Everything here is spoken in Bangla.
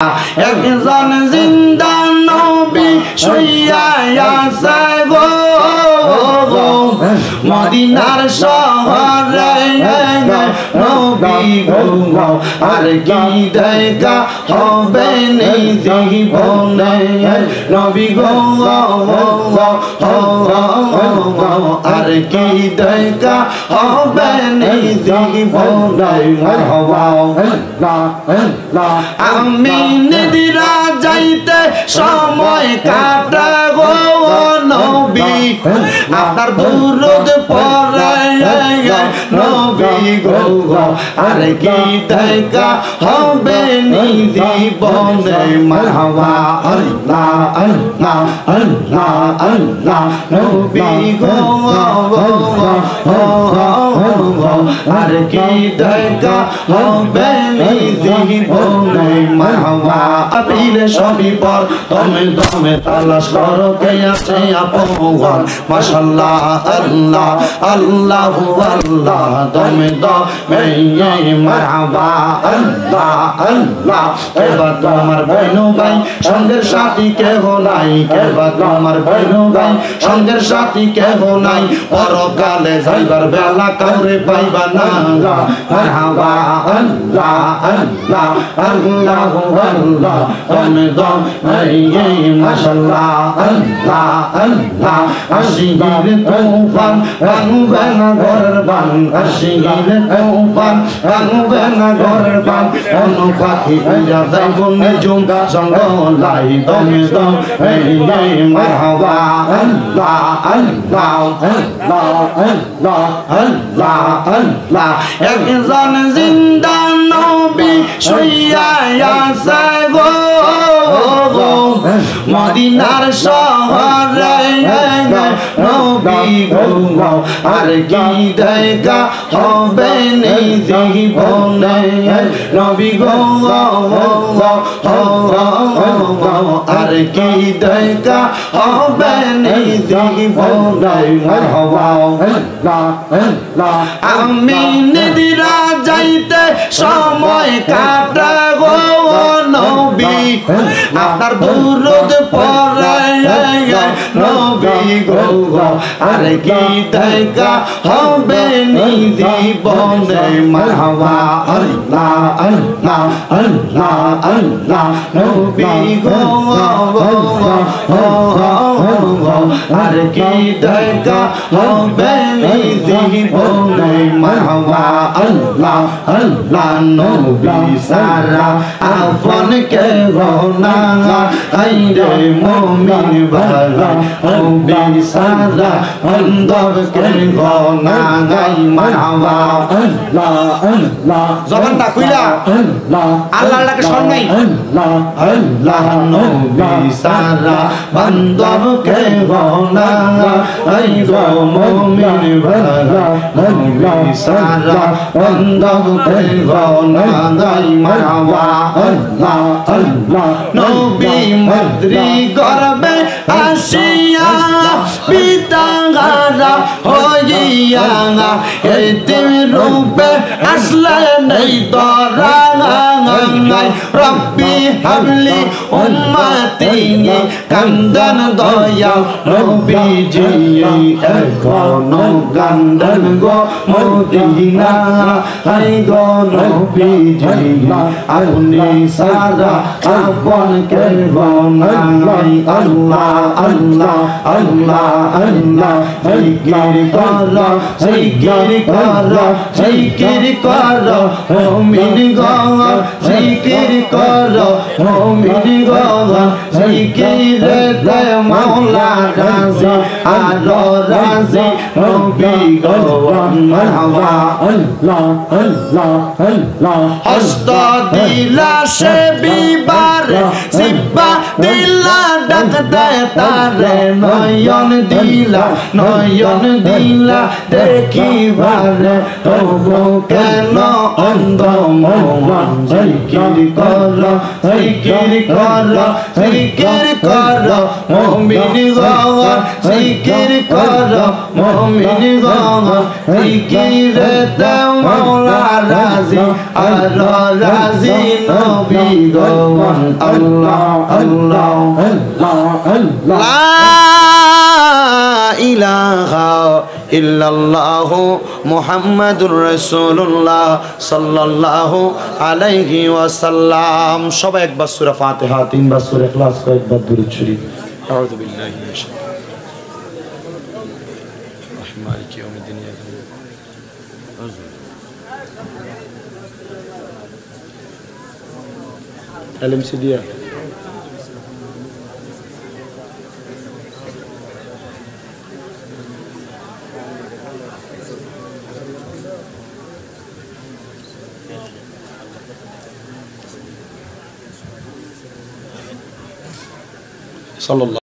একজন জিন্দা নবী শুইয়া আছে গো মদিনার শহরে নবী গো আর কি দেখা হবে নেই জীবনে নবী গো আর কি দেখা হবে নেই জীবনে আমি নিদিরা যাইতে সময় কাটা গো নবী আপনার দুরুদ পড়ে নবী গো আর কি দেখা হবে নি জীবনে মারহাবা আল্লাহ আল্লাহ আল্লাহ আল্লাহ নবী গো আর কি দেখা হবে নি জীবনে মারহাবা আপিলে সবই পর তুমি দমে তালাশ করো কে আছে আপন মাশাআল্লাহ আল্লাহ আল্লাহু আল্লাহ দমে দমে মারহাবা আল্লাহ আল্লাহ এবার তোমার বইনু ভাই সঙ্গের সাথী কেহ নাই এবার তোমার বইনু ভাই সঙ্গের সাথী কেহ নাই পরকালে যাইবার বেলা কাউরে পাইবা না মারহাবা আল্লাহ আল্লাহ আল্লাহু আল্লাহ দমে দমে মাশাআল্লাহ আল্লাহ আল্লাহ আশিগির তুফান ভাঙবে না ঘরের বান আশিগির তুফান ভাঙবে না ঘরের বান কোন পাখি উড়া যাইব নিজুম জঙ্গলাই দমে দমে মারহাবা আল্লাহ আল্লাহ আল্লাহ আল্লাহ আল্লাহ আল্লাহ একজন জিন্দা নবী শুইয়া আছে গো মদিনার শহরে নবী গো আর কি দেখা হবে নেই জীবনে নবী গো আর কি দেখা হবে নেই জীবনে আমি নিদিরা যাইতে সময় কাটা গো নবী আপনার দুরুদ পড়ে নবী গো আর কি দেখা হবে নি জীবনে মারহাবা আল্লাহ আল্লাহ আল্লাহ আল্লাহ নবী গো আর কি দেখা হবে নি জীবনে মারহাবা আল্লাহ আল্লাহ নবী সারা আপন কে গোনা আইরে মুমিন ভালা নবী সারা অন্তর কে গোনা গাই মারহাবা আল্লাহ আল্লাহ জবানটা কইলা আল্লাহ আল্লাহকে শরণ নাই আল্লাহ আল্লাহ নবী সারা অন্তর কে গোনা আইরে মুমিন ভালা নবী সারা অন্তর কে গোনা গাই মারহাবা আল্লাহ আল্লাহ নবী মদ্রি গর্বে আসিয়া পিতা গারা হইয়া এতিম রূপে আসলে নেই তোরা রব্বি হাবলি উম্মতি কান্দন দয়া নবীজি এখনো কান্দন গো মদিনা হাই গো নবীজি আপনি সারা আপন কে গনাই আল্লাহ আল্লাহ আল্লাহ আল্লাহ জিকির করো জিকির করো জিকির করো মুমিন গো জিকির করো মুমিন গো জিকির তে মাওলা রাজি আলো রাজি নবী গো মারহাবা আল্লাহ আল্লাহ আল্লাহ হস্ত দিলা সে বিবার সিব্বা দিলা দেখতে তারে নয়ন দিলা দেখিবারে তবু কেন অন্ধ মন জিকির কর মুমিন গো জিকির কর মুমিন গো জিকিরেতে মওলা রাজি আর রাজি নবী গো আল্লাহ আল্লাহ আল্লাহ লা ইলাহা ইল্লাল্লাহু মুহাম্মাদুর রাসূলুল্লাহ সাল্লাল্লাহু আলাইহি ওয়াসাল্লাম। সবাই একবার সূরা ফাতিহা, তিনবার সূরা ইখলাস, কয়েকবার দুরূদ শরীফ। আউযু বিল্লাহি মিনাশ শাইতানির মালিকি ইয়াউমিদ্দিন। এলএমসি দিয়া sallallahu